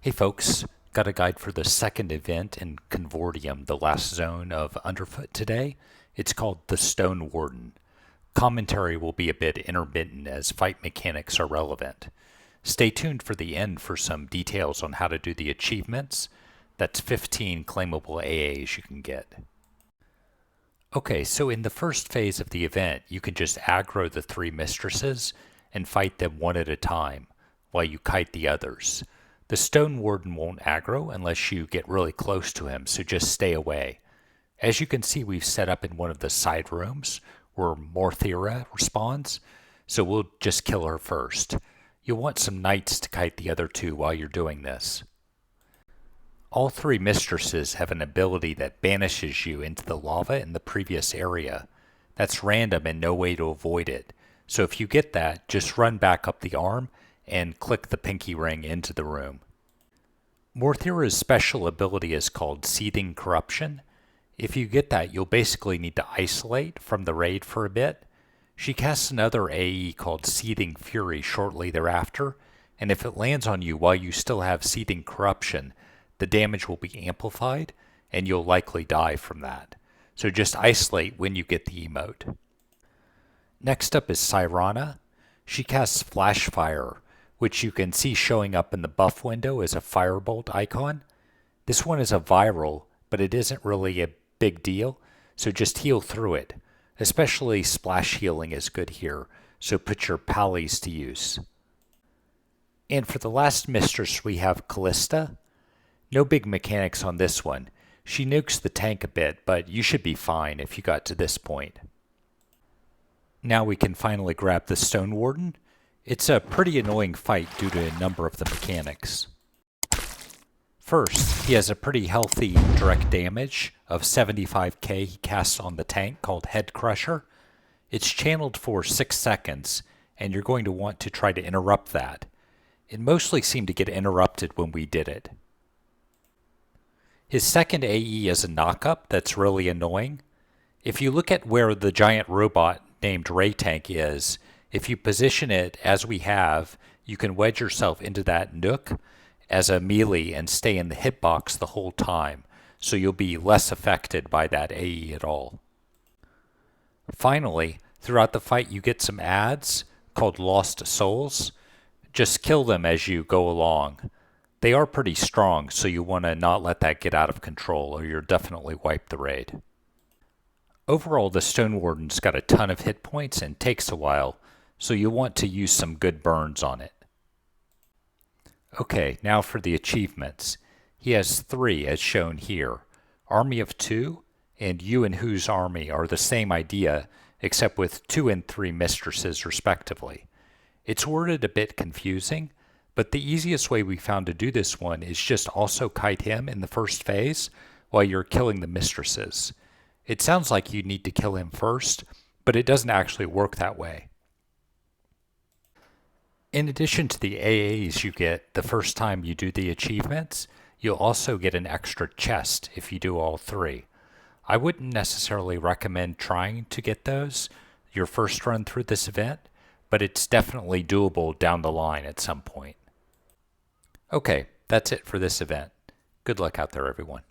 Hey folks, got a guide for the second event in Convorteum, the last zone of Underfoot today. It's called the Stone Warden. Commentary will be a bit intermittent as fight mechanics are relevant. Stay tuned for the end for some details on how to do the achievements. That's 15 claimable AAs you can get. Okay, so in the first phase of the event, you can just aggro the three mistresses and fight them one at a time while you kite the others. The Stone Warden won't aggro unless you get really close to him, so just stay away. As you can see, we've set up in one of the side rooms where Morthira respawns, so we'll just kill her first. You'll want some knights to kite the other two while you're doing this. All three mistresses have an ability that banishes you into the lava in the previous area. That's random and no way to avoid it. So if you get that, just run back up the arm and click the pinky ring into the room. Morthira's special ability is called Seething Corruption. If you get that, you'll basically need to isolate from the raid for a bit. She casts another AE called Seething Fury shortly thereafter, and if it lands on you while you still have Seething Corruption, the damage will be amplified, and you'll likely die from that. So just isolate when you get the emote. Next up is Cyrana. She casts Flash Fire, which you can see showing up in the buff window as a firebolt icon. This one is a viral, but it isn't really a big deal, so just heal through it. Especially splash healing is good here, so put your pallies to use. And for the last mistress we have Callista. No big mechanics on this one. She nukes the tank a bit, but you should be fine if you got to this point. Now we can finally grab the Stone Warden. It's a pretty annoying fight due to a number of the mechanics. First, he has a pretty healthy direct damage of 75k he casts on the tank called Head Crusher. It's channeled for 6 seconds, and you're going to want to try to interrupt that. It mostly seemed to get interrupted when we did it. His second AE is a knockup that's really annoying. If you look at where the giant robot named Ray Tank is, if you position it as we have, you can wedge yourself into that nook as a melee and stay in the hitbox the whole time, so you'll be less affected by that AE at all. Finally, throughout the fight you get some ads called Lost Souls. Just kill them as you go along. They are pretty strong, so you want to not let that get out of control or you'll definitely wipe the raid. Overall, the Stone Warden's got a ton of hit points and takes a while, so you'll want to use some good burns on it. Okay, now for the achievements. He has 3 as shown here. Army of 2 and You and Who's Army are the same idea, except with 2 and 3 mistresses respectively. It's worded a bit confusing, but the easiest way we found to do this one is just also kite him in the first phase while you're killing the mistresses. It sounds like you need to kill him first, but it doesn't actually work that way. In addition to the AAs you get the first time you do the achievements, you'll also get an extra chest if you do all 3. I wouldn't necessarily recommend trying to get those your first run through this event, but it's definitely doable down the line at some point. Okay, that's it for this event. Good luck out there, everyone.